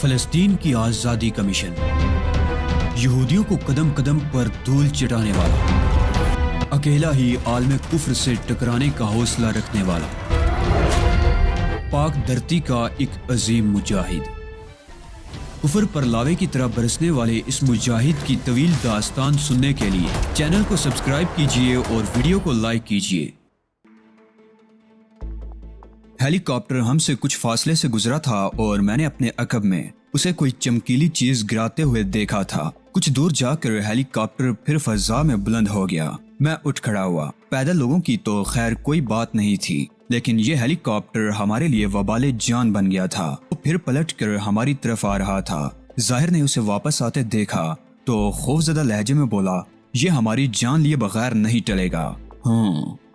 فلسطین کی آزادی کا مشن، یہودیوں کو قدم قدم پر دھول چٹانے والا، اکیلا ہی عالم کفر سے ٹکرانے کا حوصلہ رکھنے والا، پاک دھرتی کا ایک عظیم مجاہد، کفر پر لاوے کی طرح برسنے والے اس مجاہد کی طویل داستان سننے کے لیے چینل کو سبسکرائب کیجئے اور ویڈیو کو لائک کیجئے۔ ہیلی کاپٹر ہم سے کچھ فاصلے سے گزرا تھا اور میں نے اپنے عقب میں اسے کوئی چمکیلی چیز گراتے ہوئے دیکھا تھا۔ کچھ دور جا کر ہیلی کاپٹر پھر فضا میں بلند ہو گیا۔ میں اٹھ کھڑا ہوا۔ پیدل لوگوں کی تو خیر کوئی بات نہیں تھی، لیکن یہ ہیلی کاپٹر ہمارے لیے وبال جان بن گیا تھا۔ وہ پھر پلٹ کر ہماری طرف آ رہا تھا۔ ظاہر نے اسے واپس آتے دیکھا تو خوفزدہ لہجے میں بولا، یہ ہماری جان لیے بغیر نہیں ٹلے گا۔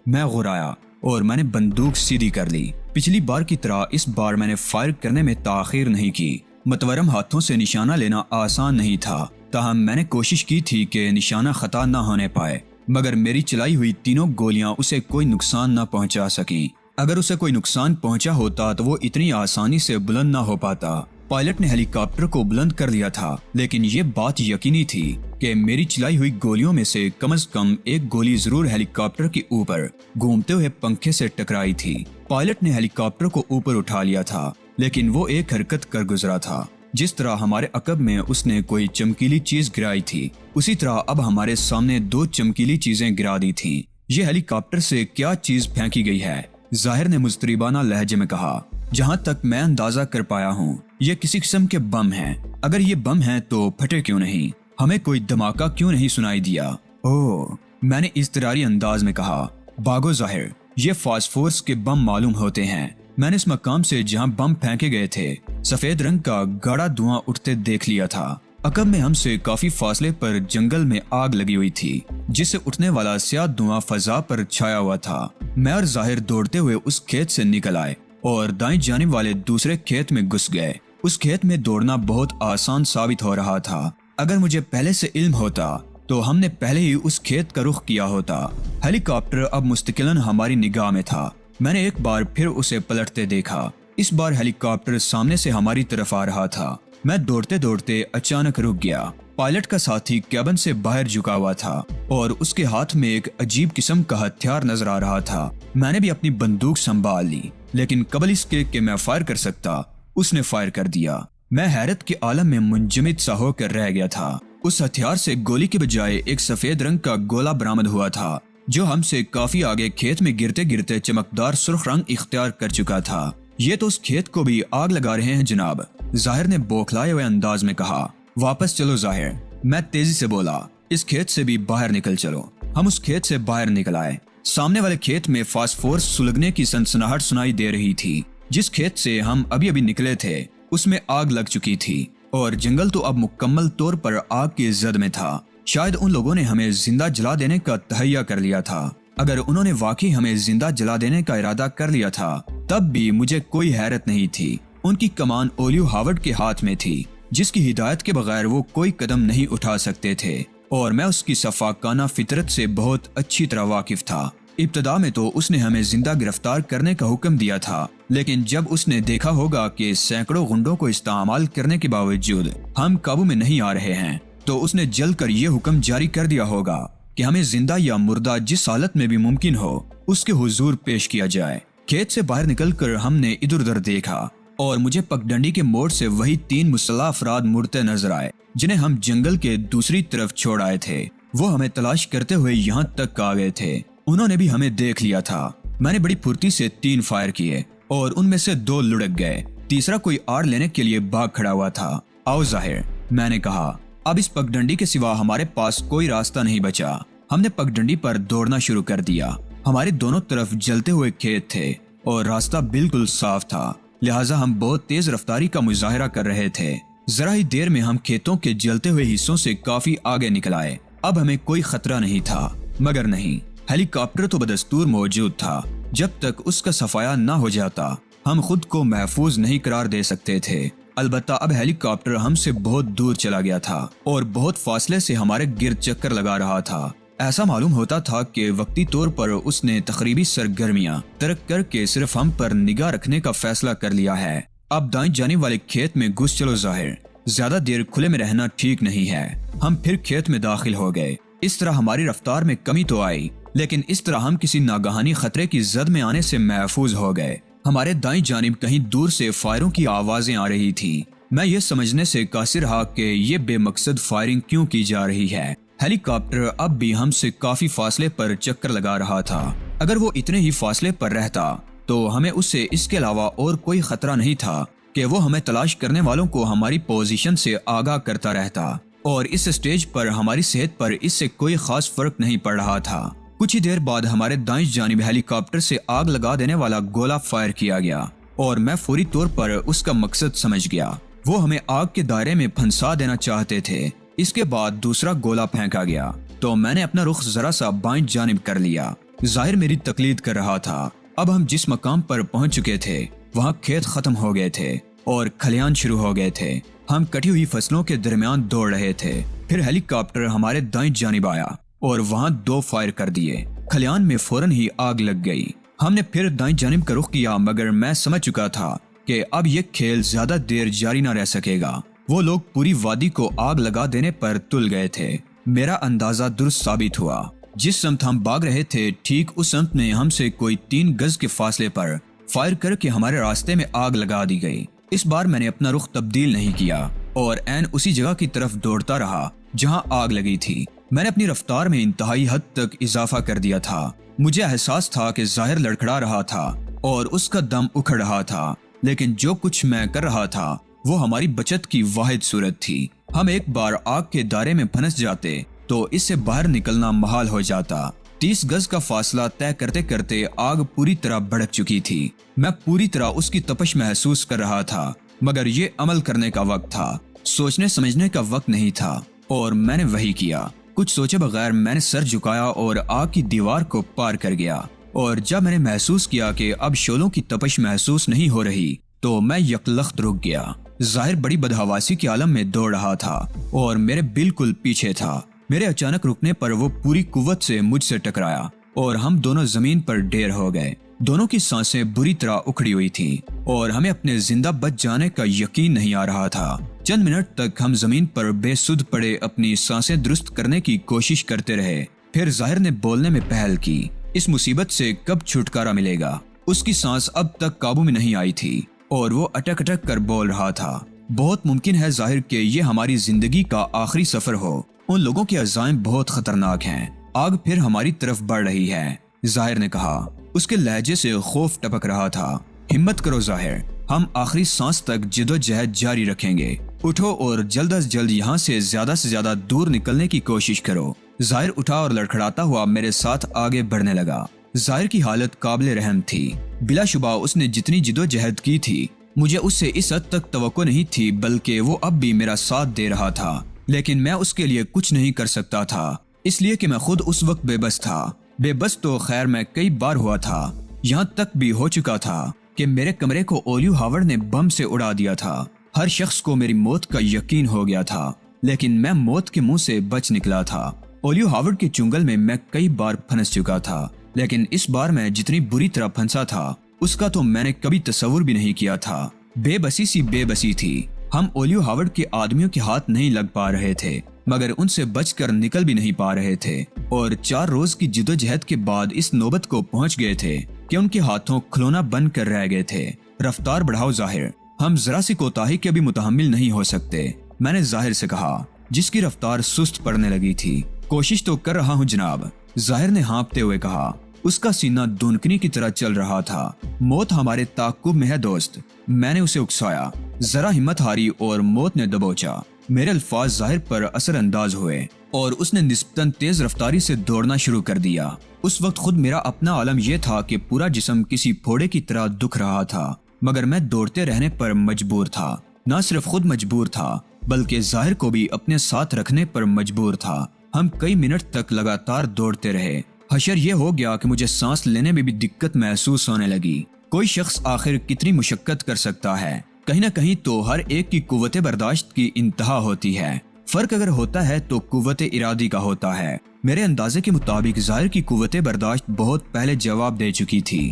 میں غرایا اور میں نے بندوق سیدھی کر لی۔ پچھلی بار کی طرح اس بار میں نے فائر کرنے میں تاخیر نہیں کی۔ متورم ہاتھوں سے نشانہ لینا آسان نہیں تھا، تاہم میں نے کوشش کی تھی کہ نشانہ خطا نہ ہونے پائے، مگر میری چلائی ہوئی تینوں گولیاں اسے کوئی نقصان نہ پہنچا سکیں۔ اگر اسے کوئی نقصان پہنچا ہوتا تو وہ اتنی آسانی سے بلند نہ ہو پاتا۔ پائلٹ نے ہیلی کاپٹر کو بلند کر لیا تھا، لیکن یہ بات یقینی تھی کہ میری چلائی ہوئی گولیوں میں سے کم از کم ایک گولی ضرور ہیلی کاپٹر کے اوپر گھومتے ہوئے پنکھے سے ٹکرائی تھی۔ پائلٹ نے ہیلی کاپٹر کو اوپر اٹھا لیا تھا، لیکن وہ ایک حرکت کر گزرا تھا۔ جس طرح ہمارے عقب میں اس نے کوئی چمکیلی چیز گرائی تھی، اسی طرح اب ہمارے سامنے دو چمکیلی چیزیں گرا دی تھیں۔ یہ ہیلی کاپٹر سے کیا چیز پھینکی گئی ہے؟ ظاہر نے مضطربانہ لہجے میں کہا۔ جہاں تک میں اندازہ کر پایا ہوں، یہ کسی قسم کے بم ہیں۔ اگر یہ بم ہیں تو پھٹے کیوں نہیں؟ ہمیں کوئی دھماکہ کیوں نہیں سنائی دیا؟ اوہ، میں نے اضطراری انداز میں کہا۔ باگو ظاہر، یہ فاسفورس کے بم معلوم ہوتے ہیں۔ میں نے اس مقام سے جہاں بم پھینکے گئے تھے سفید رنگ کا گاڑا دھواں اٹھتے دیکھ لیا تھا۔ عقب میں ہم سے کافی فاصلے پر جنگل میں آگ لگی ہوئی تھی، جس سے اٹھنے والا سیاہ دھواں فضا پر چھایا ہوا تھا۔ میں اور ظاہر دوڑتے ہوئے اس کھیت سے نکل آئے اور دائیں جانب والے دوسرے کھیت میں گھس گئے۔ اس کھیت میں دوڑنا بہت آسان ثابت ہو رہا تھا۔ اگر مجھے پہلے سے علم ہوتا تو ہم نے پہلے ہی اس کھیت کا رخ کیا ہوتا۔ ہیلی کاپٹر اب مستقلاً ہماری نگاہ میں تھا۔ میں نے ایک بار پھر اسے پلٹتے دیکھا۔ اس بار ہیلی کاپٹر سامنے سے ہماری طرف آ رہا تھا۔ میں دوڑتے دوڑتے اچانک رک گیا۔ پائلٹ کا ساتھی کیبن سے باہر جھکا ہوا تھا اور اس کے ہاتھ میں ایک عجیب قسم کا ہتھیار نظر آ رہا تھا۔ میں نے بھی اپنی بندوق سنبھال لی، لیکن قبل اس کے کہ میں فائر کر سکتا، اس نے فائر کر دیا۔ میں حیرت کے عالم میں منجمد سا ہو کر رہ گیا تھا۔ اس ہتھیار سے گولی کے بجائے ایک سفید رنگ کا گولا برآمد ہوا تھا، جو ہم سے کافی آگے کھیت میں گرتے گرتے چمکدار سرخ رنگ اختیار کر چکا تھا۔ یہ تو اس کھیت کو بھی آگ لگا رہے ہیں جناب، ظاہر نے بوکھلائے ہوئے انداز میں کہا۔ واپس چلو ظاہر، میں تیزی سے بولا، اس کھیت سے بھی باہر نکل چلو۔ ہم اس کھیت سے باہر نکل آئے۔ سامنے والے کھیت میں فاسفورس سلگنے کی سنسناہٹ سنائی دے رہی تھی۔ جس کھیت سے ہم ابھی نکلے تھے اس میں آگ لگ چکی تھی اور جنگل تو اب مکمل طور پر آگ کی زد میں تھا۔ شاید ان لوگوں نے ہمیں زندہ جلا دینے کا تہیہ کر لیا تھا۔ اگر انہوں نے واقعی ہمیں زندہ جلا دینے کا ارادہ کر لیا تھا تب بھی مجھے کوئی حیرت نہیں تھی۔ ان کی کمان اولیو ہاورڈ کے ہاتھ میں تھی، جس کی ہدایت کے بغیر وہ کوئی قدم نہیں اٹھا سکتے تھے، اور میں اس کی شفاقانہ فطرت سے بہت اچھی طرح واقف تھا۔ ابتدا میں تو اس نے ہمیں زندہ گرفتار کرنے کا حکم دیا تھا، لیکن جب اس نے دیکھا ہوگا کہ سینکڑوں غنڈوں کو استعمال کرنے کے باوجود ہم قابو میں نہیں آ رہے ہیں، تو اس نے جل کر یہ حکم جاری کر دیا ہوگا کہ ہمیں زندہ یا مردہ جس حالت میں بھی ممکن ہو اس کے حضور پیش کیا جائے۔ کھیت سے باہر نکل کر ہم نے ادھر ادھر دیکھا اور مجھے پگڈنڈی کے موڑ سے وہی 3 مسلح افراد مڑتے نظر آئے جنہیں ہم جنگل کے دوسری طرف چھوڑ آئے تھے۔ وہ ہمیں تلاش کرتے ہوئے یہاں تک آ گئے تھے۔ انہوں نے بھی ہمیں دیکھ لیا تھا۔ میں نے بڑی پھرتی سے 3 فائر کیے اور ان میں سے 2 لڑک گئے، تیسرا کوئی آڑ لینے کے لیے بھاگ کھڑا ہوا تھا۔ آؤ ظاہر، میں نے کہا، اب اس پگڈنڈی کے سوا ہمارے پاس کوئی راستہ نہیں بچا۔ ہم نے پگڈنڈی پر دوڑنا شروع کر دیا۔ ہماری دونوں طرف جلتے ہوئے کھیت تھے اور راستہ بالکل صاف تھا، لہٰذا ہم بہت تیز رفتاری کا مظاہرہ کر رہے تھے۔ ذرا ہی دیر میں ہم کھیتوں کے جلتے ہوئے حصوں سے کافی آگے نکل آئے۔ اب ہمیں کوئی خطرہ نہیں تھا، مگر نہیں، ہیلی کاپٹر تو بدستور موجود تھا۔ جب تک اس کا صفایا نہ ہو جاتا ہم خود کو محفوظ نہیں قرار دے سکتے تھے۔ البتہ اب ہیلی کاپٹر ہم سے بہت دور چلا گیا تھا اور بہت فاصلے سے ہمارے گرد چکر لگا رہا تھا۔ ایسا معلوم ہوتا تھا کہ وقتی طور پر اس نے تقریبی سرگرمیاں ترک کر کے صرف ہم پر نگاہ رکھنے کا فیصلہ کر لیا ہے۔ اب دائیں جانب والے کھیت میں گھس چلو ظاہر، زیادہ دیر کھلے میں رہنا ٹھیک نہیں ہے۔ ہم پھر کھیت میں داخل ہو گئے۔ اس طرح ہماری رفتار میں کمی تو آئی، لیکن اس طرح ہم کسی ناگہانی خطرے کی زد میں آنے سے محفوظ ہو گئے۔ ہمارے دائیں جانب کہیں دور سے فائروں کی آوازیں آ رہی تھی۔ میں یہ سمجھنے سے قاصر رہا کہ یہ بے مقصد فائرنگ کیوں کی جا رہی ہے۔ ہیلی کاپٹر اب بھی ہم سے کافی فاصلے پر چکر لگا رہا تھا۔ اگر وہ اتنے ہی فاصلے پر رہتا تو ہمیں اس سے اس کے علاوہ اور کوئی خطرہ نہیں تھا کہ وہ ہمیں تلاش کرنے والوں کو ہماری پوزیشن سے آگاہ کرتا رہتا، اور اس سٹیج پر ہماری صحت پر اس سے کوئی خاص فرق نہیں پڑ رہا تھا۔ کچھ ہی دیر بعد ہمارے دائیں جانب ہیلی کاپٹر سے آگ لگا دینے والا گولہ فائر کیا گیا، اور میں فوری طور پر اس کا مقصد سمجھ گیا۔ وہ ہمیں آگ کے دائرے میں پھنسا دینا چاہتے تھے۔ اس کے بعد دوسرا گولہ پھینکا گیا تو میں نے اپنا رخ ذرا سا بائیں جانب کر لیا۔ ظاہر میری تقلید کر رہا تھا۔ اب ہم جس مقام پر پہنچ چکے تھے وہاں کھیت ختم ہو گئے تھے اور کھلیان شروع ہو گئے تھے۔ ہم کٹی ہوئی فصلوں کے درمیان دوڑ رہے تھے۔ پھر ہیلی کاپٹر ہمارے دائیں جانب آیا اور وہاں 2 فائر کر دیے۔ کھلیان میں فوراً ہی آگ لگ گئی۔ ہم نے پھر دائیں جانب کا رخ کیا، مگر میں سمجھ چکا تھا کہ اب یہ کھیل زیادہ دیر جاری نہ رہ سکے گا۔ وہ لوگ پوری وادی کو آگ لگا دینے پر تل گئے تھے۔ میرا اندازہ درست ثابت ہوا۔ جس سمت ہم بھاگ رہے تھے ٹھیک اس سمت میں ہم سے کوئی 3 گز کے فاصلے پر فائر کر کے ہمارے راستے میں آگ لگا دی گئی۔ اس بار میں نے اپنا رخ تبدیل نہیں کیا اور عین اسی جگہ کی طرف دوڑتا رہا جہاں آگ لگی تھی۔ میں نے اپنی رفتار میں انتہائی حد تک اضافہ کر دیا تھا۔ مجھے احساس تھا کہ ظاہر لڑکھڑا رہا تھا اور اس کا دم اکھڑ رہا تھا، لیکن جو کچھ میں کر رہا تھا وہ ہماری بچت کی واحد صورت تھی۔ ہم ایک بار آگ کے دائرے میں پھنس جاتے تو اس سے باہر نکلنا محال ہو جاتا۔ 30 گز کا فاصلہ طے کرتے کرتے آگ پوری طرح بھڑک چکی تھی۔ میں پوری طرح اس کی تپش محسوس کر رہا تھا، مگر یہ عمل کرنے کا وقت تھا، سوچنے سمجھنے کا وقت نہیں تھا، اور میں نے وہی کیا۔ کچھ سوچے بغیر میں نے سر جھکایا اور آگ کی دیوار کو پار کر گیا، اور جب میں نے محسوس کیا کہ اب شعلوں کی تپش محسوس نہیں ہو رہی تو میں یکلخت رک گیا۔ ظاہر بڑی بدحواسی کے عالم میں دوڑ رہا تھا اور میرے بالکل پیچھے تھا۔ میرے اچانک رکنے پر وہ پوری قوت سے مجھ سے ٹکرایا اور ہم دونوں زمین پر ڈھیر ہو گئے۔ دونوں کی سانسیں بری طرح اکھڑی ہوئی تھیں اور ہمیں اپنے زندہ بچ جانے کا یقین نہیں آ رہا تھا۔ چند منٹ تک ہم زمین پر بے سدھ پڑے اپنی سانسیں درست کرنے کی کوشش کرتے رہے۔ پھر ظاہر نے بولنے میں پہل کی۔ اس مصیبت سے کب چھٹکارا ملے گا؟ اس کی سانس اب تک قابو میں نہیں آئی تھی اور وہ اٹک اٹک کر بول رہا تھا، بہت ممکن ہے ظاہر کہ یہ ہماری زندگی کا آخری سفر ہو۔ ان لوگوں کے عزائم بہت خطرناک ہیں۔ آگ پھر ہماری طرف بڑھ رہی ہے، ظاہر نے کہا۔ اس کے لہجے سے خوف ٹپک رہا تھا۔ ہمت کرو ظاہر، ہم آخری سانس تک جد و جہد جاری رکھیں گے۔ اٹھو اور جلد از جلد یہاں سے زیادہ دور نکلنے کی کوشش کرو۔ ظاہر اٹھا اور لڑکھڑاتا ہوا میرے ساتھ آگے بڑھنے لگا۔ ظاہر کی حالت قابل رحم تھی۔ بلا شبہ اس نے جتنی جد و جہد کی تھی مجھے اس سے اس حد تک توقع نہیں تھی، بلکہ وہ اب بھی میرا ساتھ دے رہا تھا، لیکن میں اس کے لیے کچھ نہیں کر سکتا تھا، اس لیے کہ میں خود اس وقت بے بس تھا۔ بے بس تو خیر میں کئی بار ہوا تھا، یہاں تک بھی ہو چکا تھا کہ میرے کمرے کو اولیو ہاورڈ نے بم سے اڑا دیا تھا۔ ہر شخص کو میری موت کا یقین ہو گیا تھا، لیکن میں موت کے منہ سے بچ نکلا تھا۔ اولیو ہاورڈ کے چنگل میں میں کئی بار پھنس چکا تھا، لیکن اس بار میں جتنی بری طرح پھنسا تھا اس کا تو میں نے کبھی تصور بھی نہیں کیا تھا۔ بے بسی سی بے بسی تھی۔ ہم اولیو ہاورڈ کے آدمیوں کے ہاتھ نہیں لگ پا رہے تھے، مگر ان سے بچ کر نکل بھی نہیں پا رہے تھے، اور 4 روز کی جدوجہد کے بعد اس نوبت کو پہنچ گئے تھے کہ ان کے ہاتھوں کھلونا بن کر رہ گئے تھے۔ رفتار بڑھاؤ ظاہر، ہم ذرا سی کوتاہی کے بھی متحمل نہیں ہو سکتے، میں نے ظاہر سے کہا، جس کی رفتار سست پڑنے لگی تھی۔ کوشش تو کر رہا ہوں جناب، ظاہر نے ہانپتے ہوئے کہا۔ اس کا سینہ دونکنی کی طرح چل رہا تھا۔ موت ہمارے تعاقب میں ہے دوست، میں نے اسے اکسایا۔ ذرا ہمت ہاری اور موت نے دبوچا۔ میرے الفاظ ظاہر پر اثر انداز ہوئے اور اس نے نسبتاً تیز رفتاری سے دوڑنا شروع کر دیا۔ اس وقت خود میرا اپنا عالم یہ تھا کہ پورا جسم کسی پھوڑے کی طرح دکھ رہا تھا، مگر میں دوڑتے رہنے پر مجبور تھا۔ نہ صرف خود مجبور تھا بلکہ ظاہر کو بھی اپنے ساتھ رکھنے پر مجبور تھا۔ ہم کئی منٹ تک لگاتار دوڑتے رہے۔ حشر یہ ہو گیا کہ مجھے سانس لینے میں بھی دقت محسوس ہونے لگی۔ کوئی شخص آخر کتنی مشقت کر سکتا ہے؟ کہیں نہ کہیں تو ہر ایک کی قوت برداشت کی انتہا ہوتی ہے۔ فرق اگر ہوتا ہے تو قوت ارادی کا ہوتا ہے۔ میرے اندازے کے مطابق ظاہر کی قوت برداشت بہت پہلے جواب دے چکی تھی۔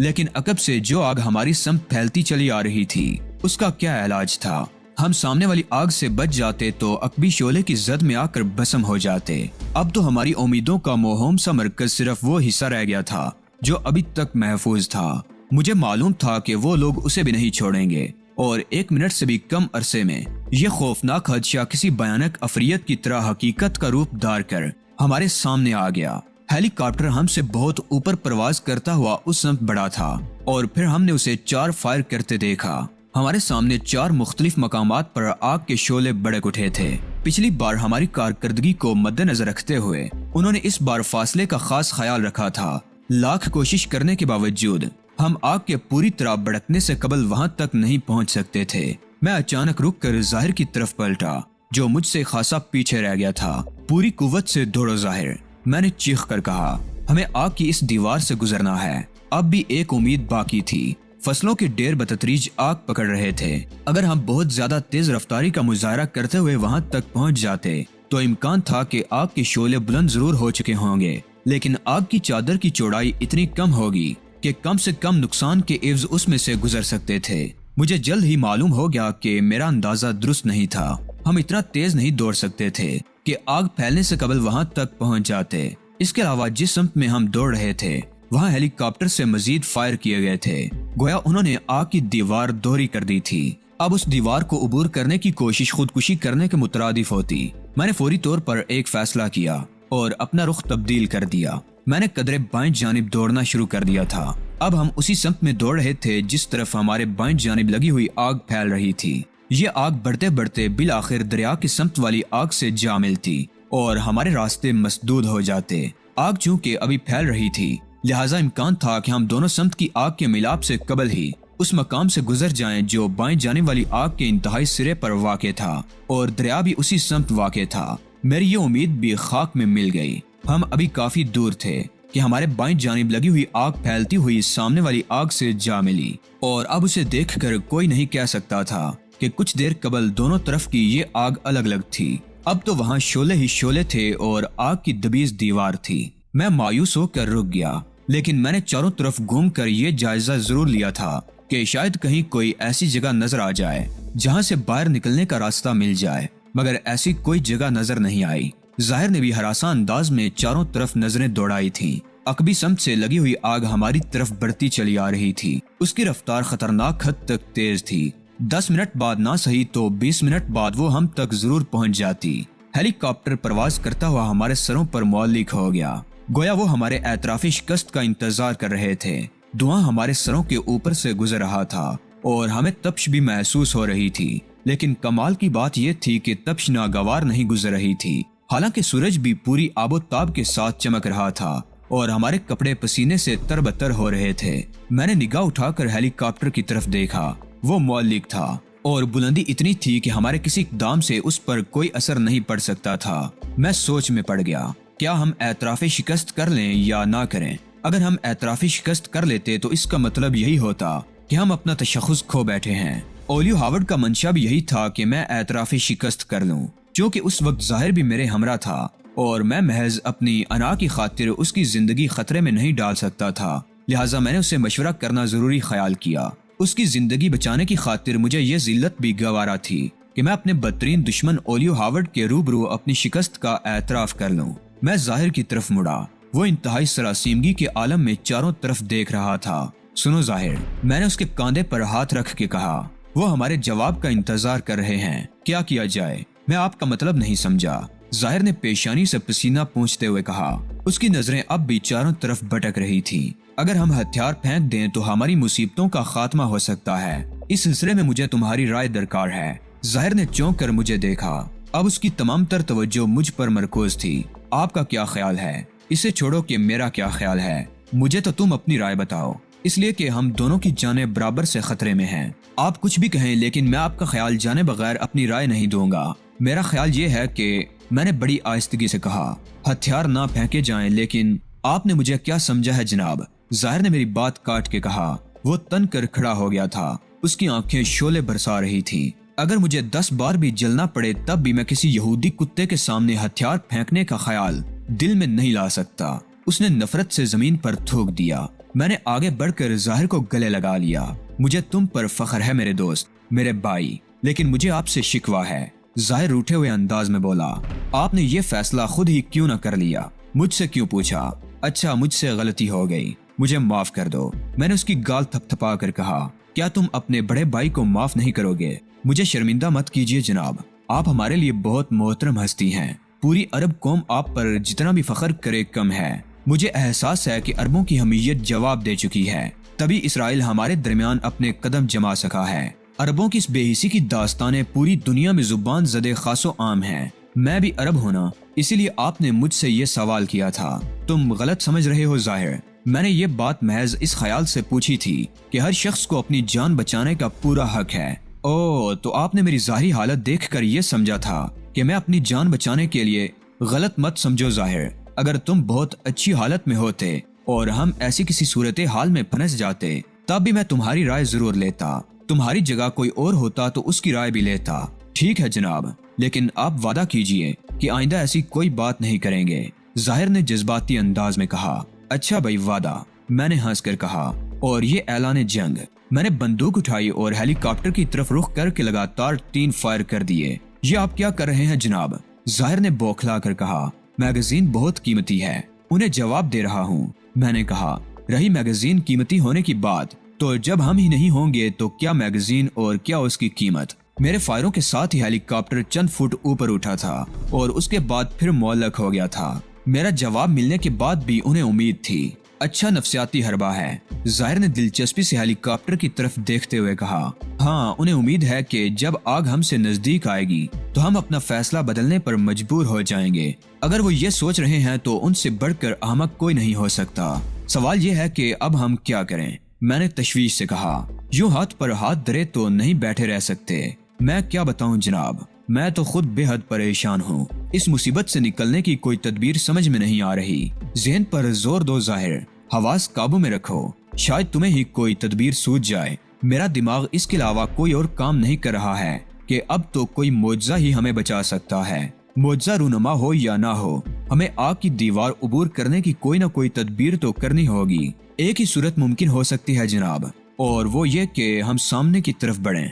لیکن عقب سے جو آگ ہماری سمت پھیلتی چلی آ رہی تھی اس کا کیا علاج تھا؟ ہم سامنے والی آگ سے بچ جاتے تو عقبی شعلے کی زد میں آ کر بھسم ہو جاتے۔ اب تو ہماری امیدوں کا موہوم سا مرکز صرف وہ حصہ رہ گیا تھا جو ابھی تک محفوظ تھا۔ مجھے معلوم تھا کہ وہ لوگ اسے بھی نہیں چھوڑیں گے اور 1 منٹ سے بھی کم عرصے میں یہ خوفناک حادثہ کسی بھیانک عفریت کی طرح حقیقت کا روپ دھار کر ہمارے سامنے آ گیا۔ ہیلی کاپٹر ہم سے بہت اوپر پرواز کرتا ہوا اس سمت بڑھا تھا اور پھر ہم نے اسے 4 فائر کرتے دیکھا۔ ہمارے سامنے 4 مختلف مقامات پر آگ کے شعلے بھڑک اٹھے تھے۔ پچھلی بار ہماری کارکردگی کو مد نظر رکھتے ہوئے انہوں نے اس بار فاصلے کا خاص خیال رکھا تھا۔ لاکھ کوشش کرنے کے باوجود ہم آگ کے پوری طرح بھڑکنے سے قبل وہاں تک نہیں پہنچ سکتے تھے۔ میں اچانک رک کر ظاہر کی طرف پلٹا جو مجھ سے خاصا پیچھے رہ گیا تھا۔ پوری قوت سے دوڑو ظاہر، میں نے چیخ کر کہا۔ ہمیں آگ کی اس دیوار سے گزرنا ہے۔ اب بھی ایک امید باقی تھی۔ فصلوں کے ڈھیر بتدریج آگ پکڑ رہے تھے۔ اگر ہم بہت زیادہ تیز رفتاری کا مظاہرہ کرتے ہوئے وہاں تک پہنچ جاتے تو امکان تھا کہ آگ کے شعلے بلند ضرور ہو چکے ہوں گے، لیکن آگ کی چادر کی چوڑائی اتنی کم ہوگی کہ کم سے کم نقصان کے عوض اس میں سے گزر سکتے تھے۔ مجھے جلد ہی معلوم ہو گیا کہ میرا اندازہ درست نہیں تھا۔ ہم اتنا تیز نہیں دوڑ سکتے تھے کہ آگ پھیلنے سے قبل وہاں تک پہنچ جاتے۔ اس کے علاوہ جس سمت میں ہم دوڑ رہے تھے وہاں ہیلی کاپٹر سے مزید فائر کیے گئے تھے، گویا انہوں نے آگ کی دیوار دوہری کر دی تھی۔ اب اس دیوار کو عبور کرنے کی کوشش خودکشی کرنے کے مترادف ہوتی۔ میں نے فوری طور پر ایک فیصلہ کیا اور اپنا رخ تبدیل کر دیا۔ میں نے قدرے بائیں جانب دوڑنا شروع کر دیا تھا۔ اب ہم اسی سمت میں دوڑ رہے تھے جس طرف ہمارے بائیں جانب لگی ہوئی آگ پھیل رہی تھی۔ یہ آگ بڑھتے بڑھتے بالآخر دریا کی سمت والی آگ سے جا ملتی اور ہمارے راستے مسدود ہو جاتے۔ آگ چونکہ ابھی پھیل رہی تھی لہٰذا امکان تھا کہ ہم دونوں سمت کی آگ کے ملاپ سے قبل ہی اس مقام سے گزر جائیں جو بائیں جانب والی آگ کے انتہائی سرے پر واقع تھا اور دریا بھی اسی سمت واقع تھا۔ میری یہ امید بھی خاک میں مل گئی۔ ہم ابھی کافی دور تھے کہ ہمارے بائیں جانب لگی ہوئی آگ پھیلتی ہوئی سامنے والی آگ سے جا ملی اور اب اسے دیکھ کر کوئی نہیں کہہ سکتا تھا کہ کچھ دیر قبل دونوں طرف کی یہ آگ الگ الگ تھی۔ اب تو وہاں شعلے ہی شعلے تھے اور آگ کی دبیز دیوار تھی۔ میں مایوس ہو کر رک گیا، لیکن میں نے چاروں طرف گھوم کر یہ جائزہ ضرور لیا تھا کہ شاید کہیں کوئی ایسی جگہ نظر آ جائے جہاں سے باہر نکلنے کا راستہ مل جائے، مگر ایسی کوئی جگہ نظر نہیں آئی۔ ظاہر نے بھی ہراساں انداز میں چاروں طرف نظریں دوڑائی تھیں۔ عقبی سمت سے لگی ہوئی آگ ہماری طرف بڑھتی چلی آ رہی تھی۔ اس کی رفتار خطرناک حد تک تیز تھی۔ 10 منٹ بعد نہ صحیح تو 20 منٹ بعد وہ ہم تک ضرور پہنچ جاتی۔ ہیلی کاپٹر پرواز کرتا ہوا ہمارے سروں پر معلق ہو گیا، گویا وہ ہمارے اعترافی شکست کا انتظار کر رہے تھے۔ دھواں ہمارے سروں کے اوپر سے گزر رہا تھا اور ہمیں تپش بھی محسوس ہو رہی تھی، لیکن کمال کی بات یہ تھی کہ تپش ناگوار نہیں گزر رہی تھی۔ حالانکہ سورج بھی پوری آب و تاب کے ساتھ چمک رہا تھا اور ہمارے کپڑے پسینے سے تربتر ہو رہے تھے۔ میں نے نگاہ اٹھا کر ہیلی کاپٹر کی طرف دیکھا۔ وہ معلق تھا اور بلندی اتنی تھی کہ ہمارے کسی اقدام سے اس پر کوئی اثر نہیں پڑ سکتا تھا۔ میں سوچ میں پڑ گیا، کیا ہم اعترافی شکست کر لیں یا نہ کریں؟ اگر ہم اعترافی شکست کر لیتے تو اس کا مطلب یہی ہوتا کہ ہم اپنا تشخص کھو بیٹھے ہیں۔ اولیو ہاورڈ کا منشا بھی یہی تھا کہ میں اعترافی شکست کر لوں، چونکہ اس وقت ظاہر بھی میرے ہمراہ تھا اور میں محض اپنی انا کی خاطر اس کی زندگی خطرے میں نہیں ڈال سکتا تھا، لہٰذا میں نے اسے مشورہ کرنا ضروری خیال کیا۔ اس کی زندگی بچانے کی خاطر مجھے یہ ذلت بھی گوارا تھی کہ میں اپنے بدترین دشمن اولیو ہاورڈ کے روبرو اپنی شکست کا اعتراف کر لوں۔ میں ظاہر کی طرف مڑا۔ وہ انتہائی سراسیمگی کے عالم میں چاروں طرف دیکھ رہا تھا۔ سنو ظاہر، میں نے اس کے کاندھے پر ہاتھ رکھ کے کہا، وہ ہمارے جواب کا انتظار کر رہے ہیں، کیا کیا جائے؟ میں آپ کا مطلب نہیں سمجھا۔ ظاہر نے پیشانی سے پسینہ پونچھتے ہوئے کہا۔ اس کی نظریں اب بھی چاروں طرف بھٹک رہی تھی۔ اگر ہم ہتھیار پھینک دیں تو ہماری مصیبتوں کا خاتمہ ہو سکتا ہے۔ اس سلسلے میں مجھے تمہاری رائے درکار ہے۔ ظاہر نے چونک کر مجھے دیکھا۔ اب اس کی تمام تر توجہ مجھ پر مرکوز تھی۔ آپ کا کیا خیال ہے؟ اسے چھوڑو کہ میرا کیا خیال ہے، مجھے تو تم اپنی رائے بتاؤ، اس لیے کہ ہم دونوں کی جانیں برابر سے خطرے میں ہیں۔ آپ کچھ بھی کہیں لیکن میں آپ کا خیال جانے بغیر اپنی رائے نہیں دوں گا۔ میرا خیال یہ ہے کہ، میں نے بڑی آہستگی سے کہا، ہتھیار نہ پھینکے جائیں، لیکن آپ نے مجھے کیا سمجھا ہے جناب؟ ظاہر نے میری بات کاٹ کے کہا۔ وہ تن کر کھڑا ہو گیا تھا۔ اس کی آنکھیں شعلے برسا رہی تھی۔ اگر مجھے 10 بار بھی جلنا پڑے تب بھی میں کسی یہودی کتے کے سامنے ہتھیار پھینکنے کا خیال دل میں نہیں لا سکتا۔ اس نے نفرت سے زمین پر تھوک دیا۔ میں نے آگے بڑھ کر ظاہر کو گلے لگا لیا۔ مجھے تم پر فخر ہے میرے دوست، میرے بھائی، لیکن مجھے آپ سے شکوہ ہے۔ ظاہر روٹھے ہوئے انداز میں بولا، آپ نے یہ فیصلہ خود ہی کیوں نہ کر لیا؟ مجھ سے کیوں پوچھا؟ اچھا، مجھ سے غلطی ہو گئی، مجھے معاف کر دو۔ میں نے اس کی گال تھپ تھپا کر کہا، کیا تم اپنے بڑے بھائی کو معاف نہیں کرو گے؟ مجھے شرمندہ مت کیجیے جناب، آپ ہمارے لیے بہت محترم ہستی ہیں۔ پوری عرب قوم آپ پر جتنا بھی فخر کرے کم ہے۔ مجھے احساس ہے کہ عربوں کی حمیت جواب دے چکی ہے، تبھی اسرائیل ہمارے درمیان اپنے قدم جما سکا ہے۔ عربوں کی اس بے حسی کی داستانیں پوری دنیا میں زبان زدے خاص و عام ہیں۔ میں بھی عرب ہونا، اسی لیے آپ نے مجھ سے یہ سوال کیا تھا۔ تم غلط سمجھ رہے ہو ظاہر، میں نے یہ بات محض اس خیال سے پوچھی تھی کہ ہر شخص کو اپنی جان بچانے کا پورا حق ہے۔ اوہ، تو آپ نے میری ظاہری حالت دیکھ کر یہ سمجھا تھا کہ میں اپنی جان بچانے کے لیے؟ غلط مت سمجھو ظاہر، اگر تم بہت اچھی حالت میں ہوتے اور ہم ایسی کسی صورتحال میں پھنس جاتے تب بھی میں تمہاری رائے ضرور لیتا۔ تمہاری جگہ کوئی اور ہوتا تو اس کی رائے بھی لیتا۔ ٹھیک ہے جناب، لیکن آپ وعدہ کیجئے کہ آئندہ ایسی کوئی بات نہیں کریں گے، ظاہر نے جذباتی انداز میں کہا۔ اچھا بھائی، وعدہ، میں نے ہنس کر کہا۔ اور یہ اعلان جنگ؟ میں نے بندوق اٹھائی اور ہیلی کاپٹر کی طرف رخ کر کے لگاتار 3 فائر کر دیے۔ یہ آپ کیا کر رہے ہیں جناب؟ ظاہر نے بوکھلا کر کہا، میگزین بہت قیمتی ہے، انہیں جواب دے رہا ہوں۔ میں نے کہا، رہی میگزین قیمتی ہونے کی بات، تو جب ہم ہی نہیں ہوں گے تو کیا میگزین اور کیا اس کی قیمت؟ میرے فائروں کے ساتھ ہی ہیلی کاپٹر چند فٹ اوپر اٹھا تھا اور اس کے بعد پھر معلق ہو گیا تھا۔ میرا جواب ملنے کے بعد بھی انہیں امید تھی۔ اچھا نفسیاتی حربہ ہے، ظاہر نے دلچسپی سے ہیلی کاپٹر کی طرف دیکھتے ہوئے کہا۔ ہاں، انہیں امید ہے کہ جب آگ ہم سے نزدیک آئے گی تو ہم اپنا فیصلہ بدلنے پر مجبور ہو جائیں گے۔ اگر وہ یہ سوچ رہے ہیں تو ان سے بڑھ کر احمق کوئی نہیں ہو سکتا۔ سوال یہ ہے کہ اب ہم کیا کریں؟ میں نے تشویش سے کہا، یوں ہاتھ پر ہاتھ دھرے تو نہیں بیٹھے رہ سکتے۔ میں کیا بتاؤں جناب، میں تو خود بے حد پریشان ہوں۔ اس مصیبت سے نکلنے کی کوئی تدبیر سمجھ میں نہیں آ رہی۔ ذہن پر زور دو ظاہر، حواس قابو میں رکھو، شاید تمہیں ہی کوئی تدبیر سوجھ جائے۔ میرا دماغ اس کے علاوہ کوئی اور کام نہیں کر رہا ہے کہ اب تو کوئی معجزہ ہی ہمیں بچا سکتا ہے۔ معجزہ رونما ہو یا نہ ہو، ہمیں آگ کی دیوار عبور کرنے کی کوئی نہ کوئی تدبیر تو کرنی ہوگی۔ ایک ہی صورت ممکن ہو سکتی ہے جناب، اور وہ یہ کہ ہم سامنے کی طرف بڑھیں۔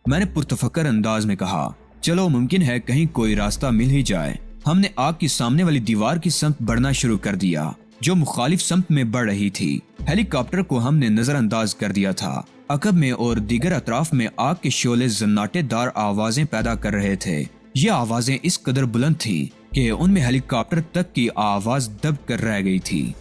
میں نے پرتفکر انداز میں کہا، چلو ممکن ہے کہیں کوئی راستہ مل ہی جائے۔ ہم نے آگ کی سامنے والی دیوار کی سمت بڑھنا شروع کر دیا جو مخالف سمت میں بڑھ رہی تھی۔ ہیلی کاپٹر کو ہم نے نظر انداز کر دیا تھا۔ عقب میں اور دیگر اطراف میں آگ کے شعلے زناٹے دار آوازیں پیدا کر رہے تھے۔ یہ آوازیں اس قدر بلند تھیں کہ ان میں ہیلی کاپٹر تک کی آواز دب کر رہ گئی تھی۔